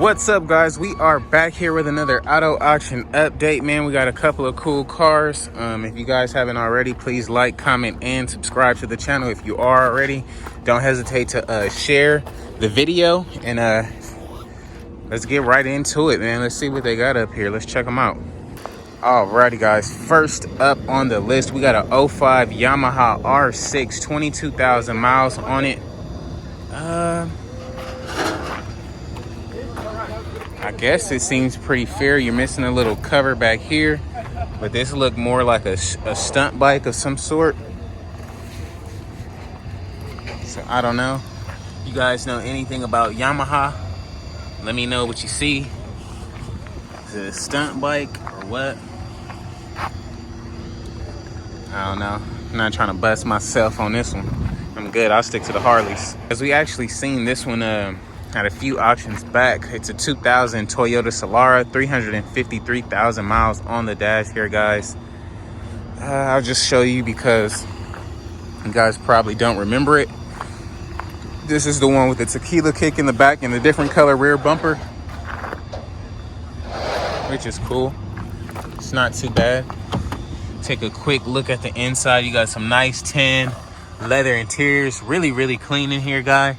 What's up, guys? We are back here with another auto auction update, man. We got a couple of cool cars. If you guys haven't already, please like, comment, and subscribe to the channel. If you are already, don't hesitate to share the video, and let's get right into it, man. Let's see what they got up here. Let's check them out. Alrighty, guys, first up on the list, we got a 05 Yamaha R6, 22,000 miles on it. I guess it seems pretty fair. You're missing a little cover back here, but this look more like a stunt bike of some sort. So I don't know. You guys know anything about Yamaha? Let me know what you see. Is it a stunt bike or what? I don't know. I'm not trying to bust myself on this one. I'm good. I'll stick to the Harleys. As we actually seen this one at a few auctions back. It's a 2000 Toyota Solara, 353,000 miles on the dash here, guys. I'll just show you because you guys probably don't remember it. This is the one with the tequila kick in the back and the different color rear bumper, which is cool. It's not too bad. Take a quick look at the inside. You got some nice tin leather interiors. Really clean in here, guy.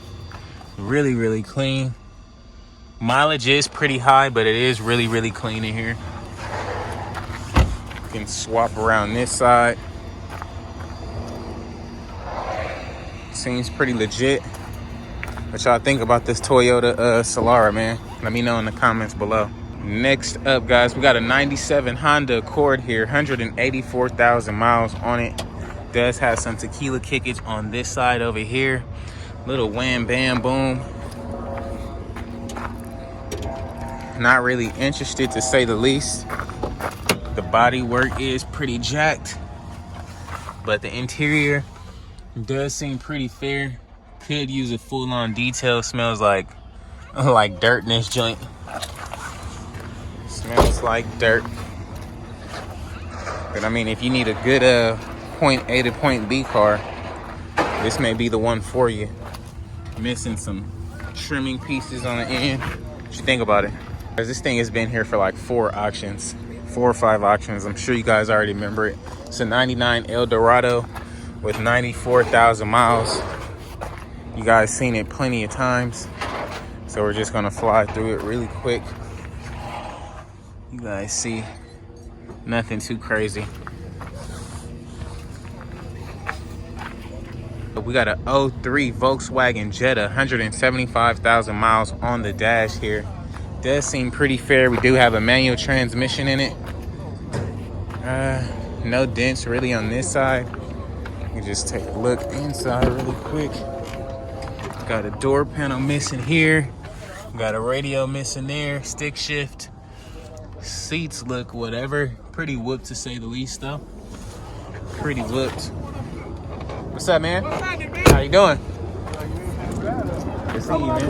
Really clean. Mileage is pretty high, but it is really clean in here. You can swap around this side. Seems pretty legit. What y'all think about this Toyota Solara, man? Let me know in the comments below. Next up, guys, we got a 97 Honda Accord here, 184,000 miles on it. Does have some tequila kickage on this side over here. Little wham bam boom. Not really interested, to say the least. The body work is pretty jacked, but the interior does seem pretty fair. Could use a full-on detail. Smells like dirt in this joint. Smells like dirt. But I mean, if you need a good point A to point B car, this may be the one for you. Missing some trimming pieces on the end. What you think about it? Because this thing has been here for like 4 or 5 auctions. I'm sure you guys already remember it. It's a 99 Eldorado with 94,000 miles. You guys seen it plenty of times, so we're just gonna fly through it really quick. You guys see nothing too crazy. We got a 03 Volkswagen Jetta, 175,000 miles on the dash here. Does seem pretty fair. We do have a manual transmission in it. No dents really on this side. You just take a look inside really quick. Got a door panel missing here. Got a radio missing there. Stick shift. Seats look whatever. Pretty whooped, to say the least, though. Pretty whooped. What's up, man? How you doing? Good to see you, man.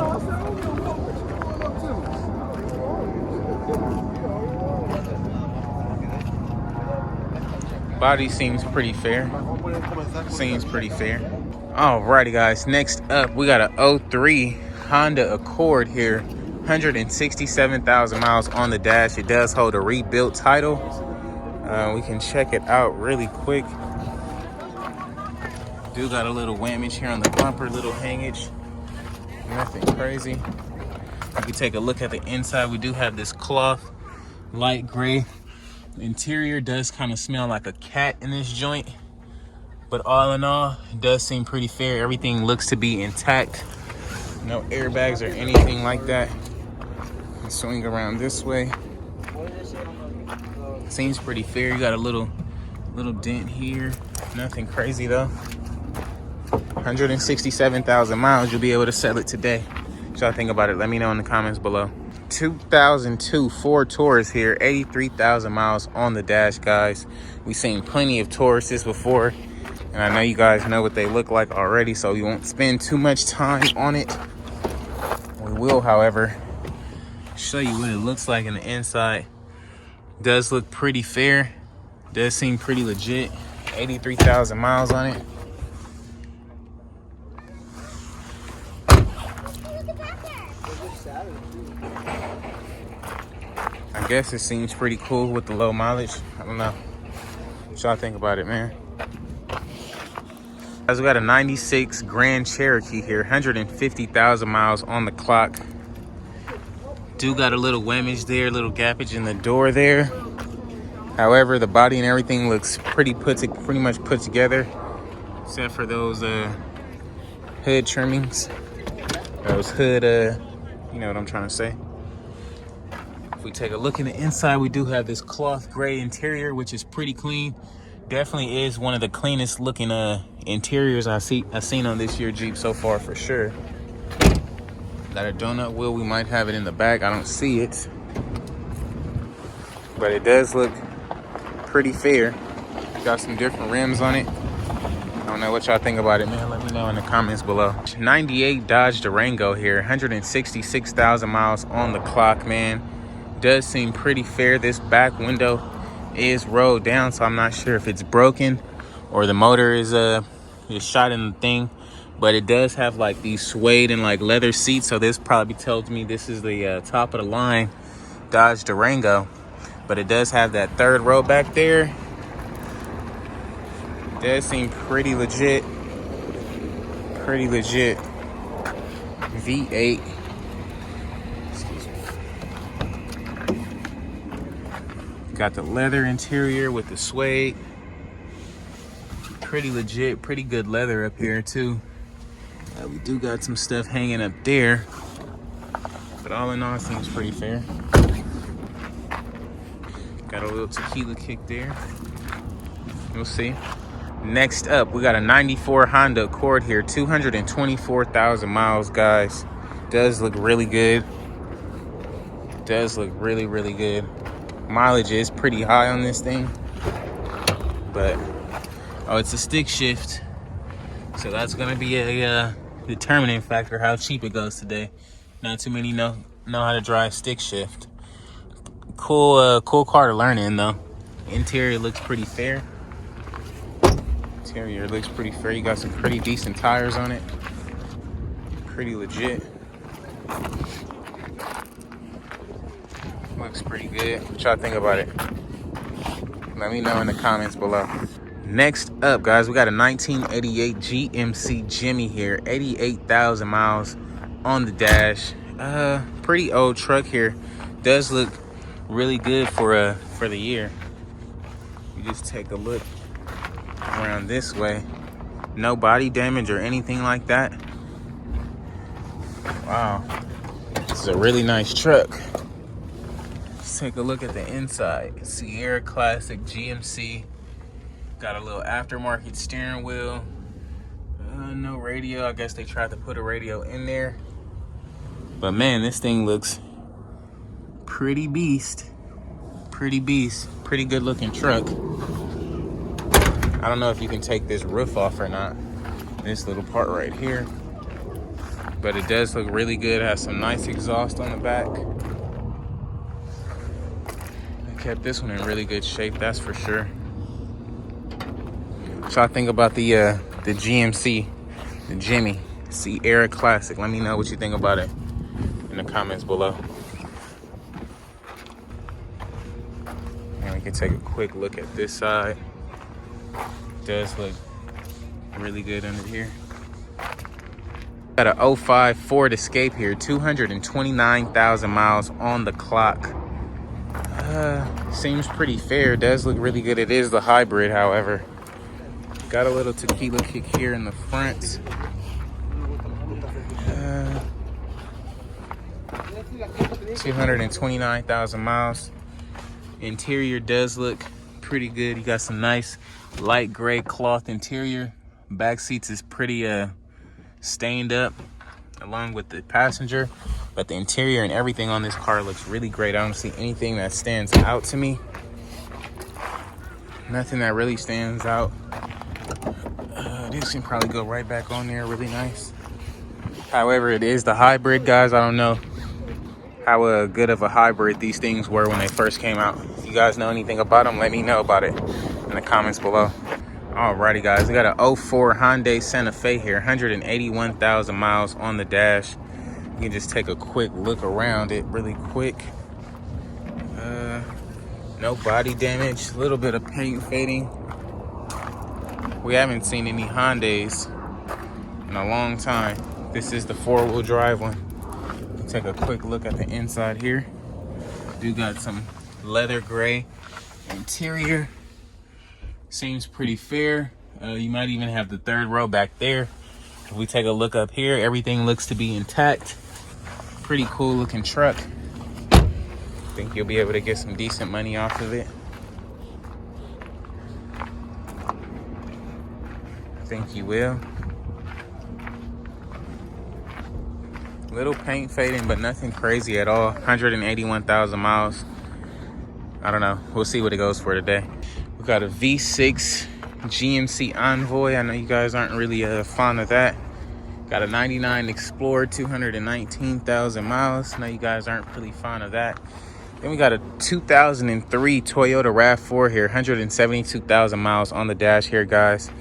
Body seems pretty fair. Alrighty, guys. Next up, we got a 03 Honda Accord here. 167,000 miles on the dash. It does hold a rebuilt title. We can check it out really quick. Do got a little whammage here on the bumper, little hangage. Nothing crazy. You can take a look at the inside. We do have this cloth, light gray. The interior does kind of smell like a cat in this joint. But all in all, it does seem pretty fair. Everything looks to be intact. No airbags or anything like that. Swing around this way. Seems pretty fair. You got a little dent here. Nothing crazy though. 167,000 miles. You'll be able to sell it today. What y'all think about it? Let me know in the comments below. 2002 Ford Taurus here. 83,000 miles on the dash, guys. We've seen plenty of Tauruses before, and I know you guys know what they look like already, so we won't spend too much time on it. We will, however, show you what it looks like in the inside. Does look pretty fair. Does seem pretty legit. 83,000 miles on it. I guess it seems pretty cool with the low mileage. I don't know. What y'all think about it, man? Guys, we got a 96 Grand Cherokee here, 150,000 miles on the clock. Do got a little whamage there, a little gappage in the door there. However, the body and everything looks pretty much put together, except for those hood trimmings. Those hood, you know what I'm trying to say. If we take a look in the inside, we do have this cloth gray interior, which is pretty clean. Definitely is one of the cleanest looking interiors I've seen on this year Jeep so far, for sure. Got a donut wheel. We might have it in the back. I don't see it, but it does look pretty fair. Got some different rims on it. I don't know what y'all think about it, man. Let me know in the comments below. 98 Dodge Durango here, 166,000 miles on the clock, man. Does seem pretty fair. This back window is rolled down, so I'm not sure if it's broken or the motor is shot in the thing. But it does have like these suede and like leather seats, so this probably tells me this is the top of the line Dodge Durango. But it does have that third row back there. Does seem pretty legit. Pretty legit. V8. Excuse me. Got the leather interior with the suede. Pretty legit, pretty good leather up here too. We do got some stuff hanging up there, but all in all, it seems pretty fair. Got a little tequila kick there. We'll see. Next up, we got a 94 Honda Accord here, 224,000 miles, guys. Does look really good. Does look really, really good. Mileage is pretty high on this thing, but oh, it's a stick shift, so that's gonna be a determining factor how cheap it goes today. Not too many know how to drive stick shift. Cool car to learn in though. Interior looks pretty fair. Interior looks pretty fair. You got some pretty decent tires on it. Pretty legit. Looks pretty good. What y'all think about it? Let me know in the comments below. Next up, guys, we got a 1988 GMC Jimmy here, 88,000 miles on the dash. Pretty old truck here. Does look really good for the year. You just take a look around this way. No body damage or anything like that. Wow, this is a really nice truck. Let's take a look at the inside. Sierra Classic GMC. Got a little aftermarket steering wheel. No radio. I guess they tried to put a radio in there. But man, this thing looks pretty beast. Pretty beast. Pretty good looking truck. I don't know if you can take this roof off or not. This little part right here. But it does look really good. It has some nice exhaust on the back. They kept this one in really good shape, that's for sure. What y'all think about the GMC, the Jimmy Sierra Classic? Let me know what you think about it in the comments below. And we can take a quick look at this side. It does look really good under here. Got a 05 Ford Escape here, 229,000 miles on the clock. Seems pretty fair. Does look really good. It is the hybrid, however. Got a little tequila kick here in the front. 229,000 miles. Interior does look pretty good. You got some nice light gray cloth interior. Back seats is pretty stained up along with the passenger, but the interior and everything on this car looks really great. I don't see anything that stands out to me. Nothing that really stands out. This can probably go right back on there, really nice. However, it is the hybrid, guys. I don't know how good of a hybrid these things were when they first came out. If you guys know anything about them, let me know about it in the comments below. Alrighty, guys, we got a 04 Hyundai Santa Fe here, 181,000 miles on the dash. You can just take a quick look around it really quick. No body damage, a little bit of paint fading. We haven't seen any Hondas in a long time. This is the 4-wheel drive one. Take a quick look at the inside here. Do got some leather gray interior. Seems pretty fair. You might even have the third row back there. If we take a look up here, everything looks to be intact. Pretty cool looking truck. Think you'll be able to get some decent money off of it. Think you will. Little paint fading, but nothing crazy at all. 181,000 miles. I don't know. We'll see what it goes for today. We got a V6 GMC Envoy. I know you guys aren't really fond of that. Got a 99 Explorer, 219,000 miles. I know you guys aren't really fond of that. Then we got a 2003 Toyota RAV4 here, 172,000 miles on the dash here, guys.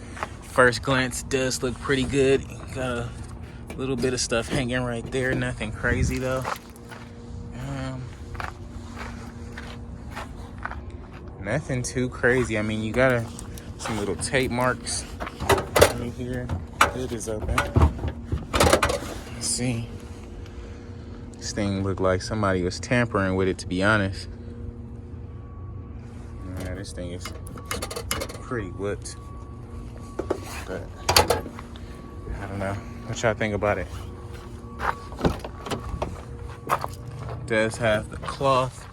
First glance does look pretty good. Got a little bit of stuff hanging right there. Nothing crazy though. Nothing too crazy. I mean, you got some little tape marks right here. Hood is open. Let's see. This thing looked like somebody was tampering with it, to be honest. Yeah, this thing is pretty whipped. But I don't know. What y'all think about it? Does have the cloth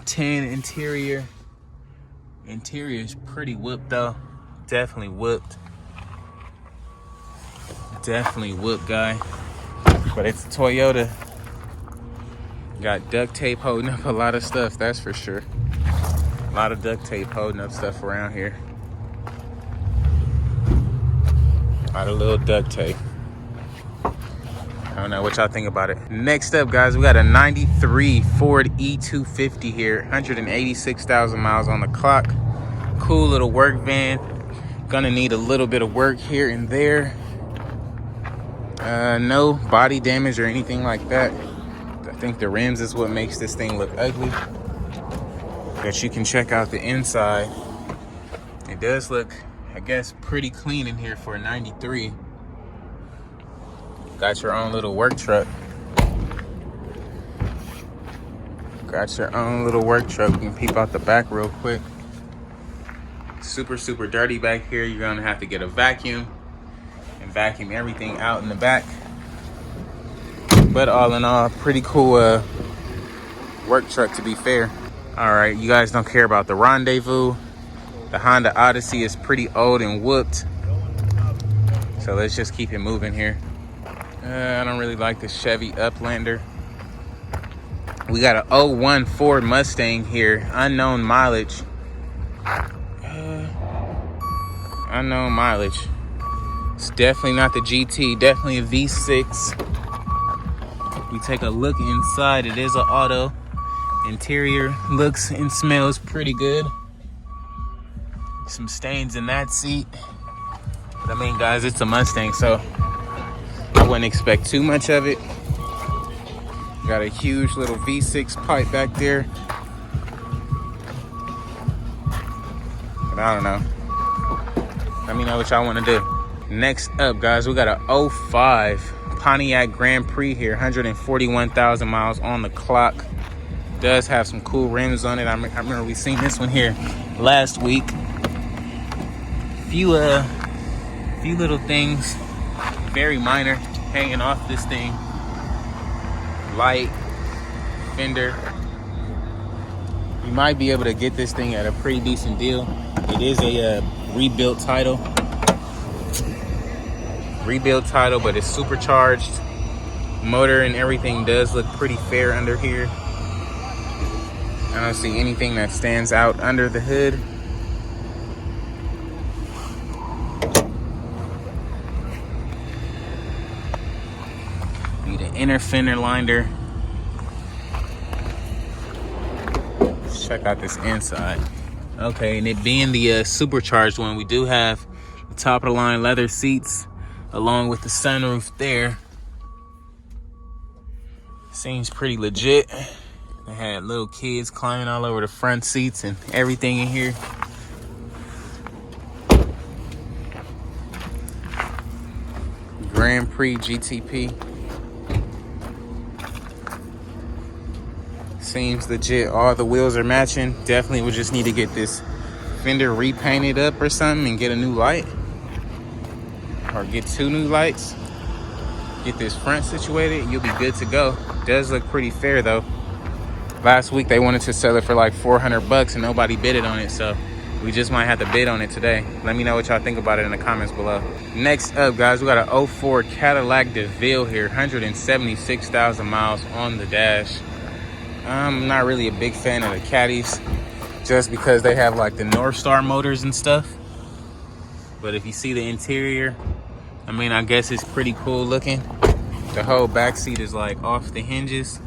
tan interior. Interior is pretty whipped though. Definitely whipped. Definitely whipped, guy. But it's a Toyota. Got duct tape holding up a lot of stuff, that's for sure. A lot of duct tape holding up stuff around here. A lot of little duct tape. I don't know what y'all think about it. Next up, guys, we got a 93 Ford E250 here. 186,000 miles on the clock. Cool little work van. Gonna need a little bit of work here and there. No body damage or anything like that. I think the rims is what makes this thing look ugly. But you can check out the inside. It does look, I guess, pretty clean in here for a 93. Got your own little work truck. Got your own little work truck. You can peep out the back real quick. Super, super dirty back here. You're gonna have to get a vacuum and vacuum everything out in the back. But all in all, pretty cool work truck, to be fair. All right, you guys don't care about the Rendezvous. The Honda Odyssey is pretty old and whooped. So let's just keep it moving here. I don't really like the Chevy Uplander. We got a 01 Ford Mustang here. Unknown mileage. Unknown mileage. It's definitely not the GT. Definitely a V6. We take a look inside. It is an auto. Interior looks and smells pretty good. Some stains in that seat. But I mean, guys, it's a Mustang, so I wouldn't expect too much of it. Got a huge little V6 pipe back there. But I don't know. Let me know what y'all want to do. Next up, guys, we got a 05 Pontiac Grand Prix here. 141,000 miles on the clock. Does have some cool rims on it. I remember we seen this one here last week. Few little things, very minor, hanging off this thing. Light, fender. You might be able to get this thing at a pretty decent deal. It is a rebuilt title. Rebuilt title, but it's supercharged. Motor and everything does look pretty fair under here. I don't see anything that stands out under the hood. Need an inner fender liner. Let's check out this inside. Okay, and it being the supercharged one, we do have the top of the line leather seats along with the sunroof there. Seems pretty legit. They had little kids climbing all over the front seats and everything in here. Grand Prix GTP. Seems legit. All the wheels are matching. Definitely would just need to get this fender repainted up or something and get a new light. Or get 2 new lights. Get this front situated. You'll be good to go. Does look pretty fair though. Last week they wanted to sell it for like $400 and nobody bidded on it, so we just might have to bid on it today. Let me know what y'all think about it in the comments below. Next up, guys, we got an 04 Cadillac DeVille here, 176,000 miles on the dash. I'm not really a big fan of the Caddies, just because they have like the North Star motors and stuff. But if you see the interior, I mean, I guess it's pretty cool looking. The whole back seat is like off the hinges.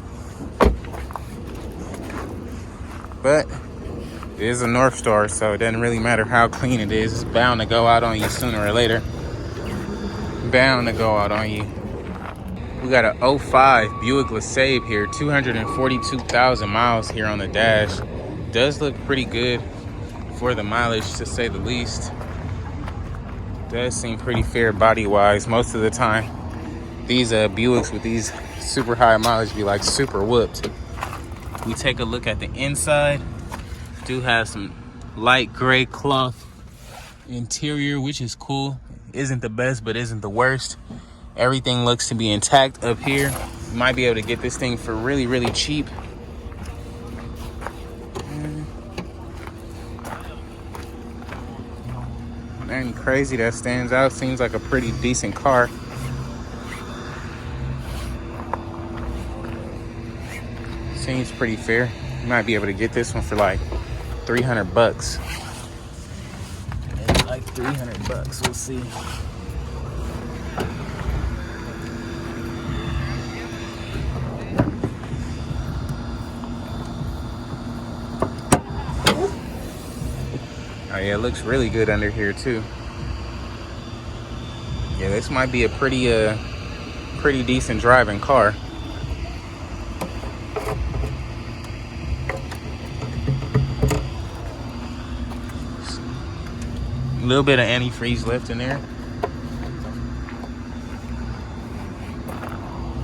But it is a North Star, so it doesn't really matter how clean it is. It's bound to go out on you sooner or later. Bound to go out on you. We got a 05 Buick LeSabre here, 242,000 miles here on the dash. Does look pretty good for the mileage, to say the least. Does seem pretty fair body-wise. Most of the time, these Buicks with these super high mileage be like super whooped. We take a look at the inside. Do have some light gray cloth interior, which is cool. Isn't the best, but isn't the worst. Everything looks to be intact up here. You might be able to get this thing for really, really cheap. Nothing crazy that stands out. Seems like a pretty decent car. Seems pretty fair. You might be able to get this one for like $300. Maybe like $300. We'll see. Oh yeah, it looks really good under here too. Yeah, this might be a pretty decent driving car. A little bit of antifreeze left in there.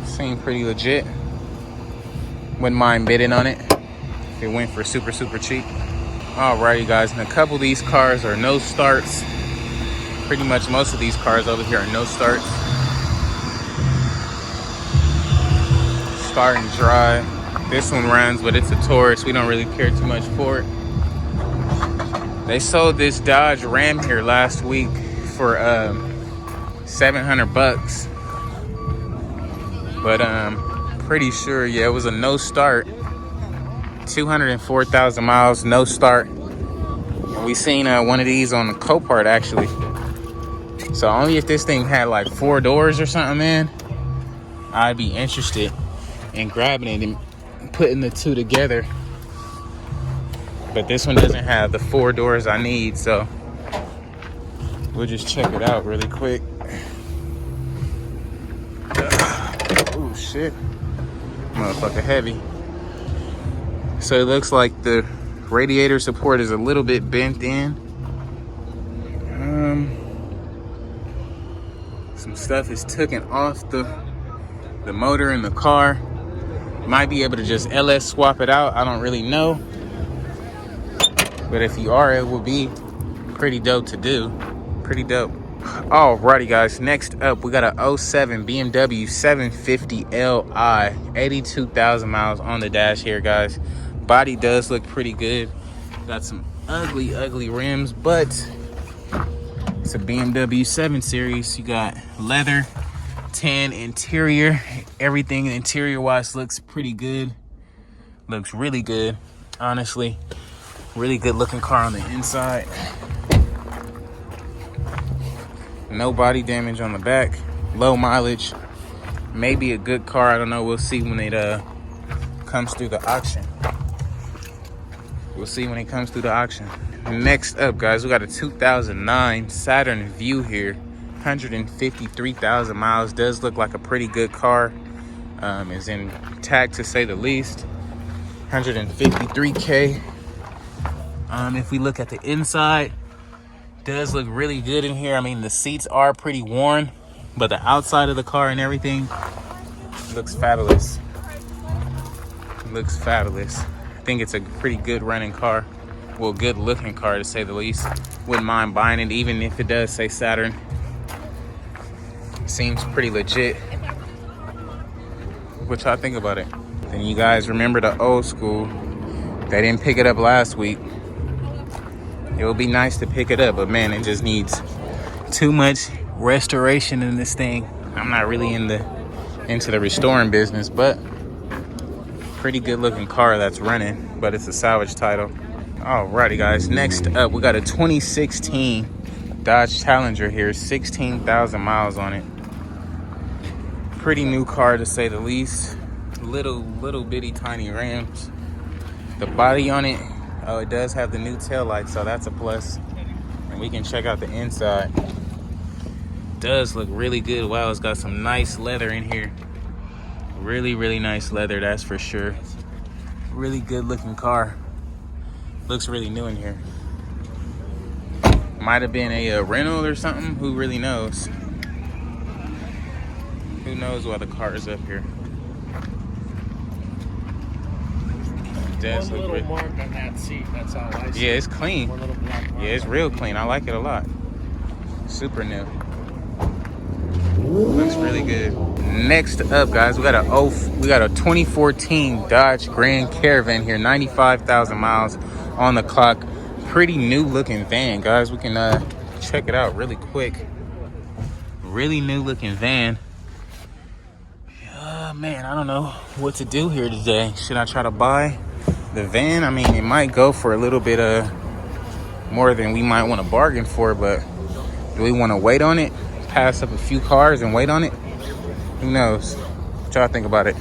Seemed pretty legit. Wouldn't mind bidding on it if it went for super, super cheap. Alrighty guys, and a couple of these cars are no starts. Pretty much most of these cars over here are no starts. Start and drive. This one runs, but it's a Taurus. We don't really care too much for it. They sold this Dodge Ram here last week for $700. But pretty sure, yeah, it was a no start. 204,000 miles, no start. And we seen one of these on the Copart actually. So only if this thing had like 4 doors or something, man, I'd be interested in grabbing it and putting the two together. But this one doesn't have the 4 doors I need, so we'll just check it out really quick. Oh shit, motherfucker heavy. So it looks like the radiator support is a little bit bent in. Some stuff is taken off the motor in the car. Might be able to just LS swap it out. I don't really know. But if you are, it will be pretty dope to do. Pretty dope. Alrighty guys, next up we got a 07 BMW 750Li, 82,000 miles on the dash here, guys. Body does look pretty good. Got some ugly rims, but it's a BMW 7 Series. You got leather, tan interior. Everything interior wise looks pretty good. Looks really good, honestly. Really good looking car on the inside. No body damage on the back. Low mileage. Maybe a good car. I don't know. We'll see when it comes through the auction. We'll see when it comes through the auction. Next up, guys, we got a 2009 Saturn Vue here. 153,000 miles. Does look like a pretty good car. Is intact to say the least. 153K. If we look at the inside, does look really good in here. I mean, the seats are pretty worn, but the outside of the car and everything looks fabulous. Looks fabulous. I think it's a pretty good running car. Well, good looking car to say the least. Wouldn't mind buying it even if it does say Saturn. Seems pretty legit. What y'all think about it? Then you guys remember the old school. They didn't pick it up last week. It would be nice to pick it up, but man, it just needs too much restoration in this thing. I'm not really into the restoring business, but pretty good looking car that's running, but it's a salvage title. Alrighty guys, next up we got a 2016 Dodge Challenger here, 16,000 miles on it. Pretty new car to say the least. Little bitty tiny rims. The body on it, oh, it does have the new tail lights, so that's a plus. And we can check out the inside. Does look really good. Wow, it's got some nice leather in here. Really nice leather, that's for sure. Really good looking car. Looks really new in here. Might have been a rental or something. Who really knows? Who knows why the car is up here? One little mark on that seat, that's all I see. Yeah, it's clean. One little black mark. Yeah, it's real clean. I like it a lot. Super new. Looks really good. Next up, guys, we got a 2014 Dodge Grand Caravan here, 95,000 miles on the clock. Pretty new looking van, guys. We can check it out really quick. Really new looking van. Man, I don't know what to do here today. Should I try to buy the van? I mean, it might go for a little bit more than we might want to bargain for, but do we want to wait on it? Pass up a few cars and wait on it? Who knows? What y'all think about it?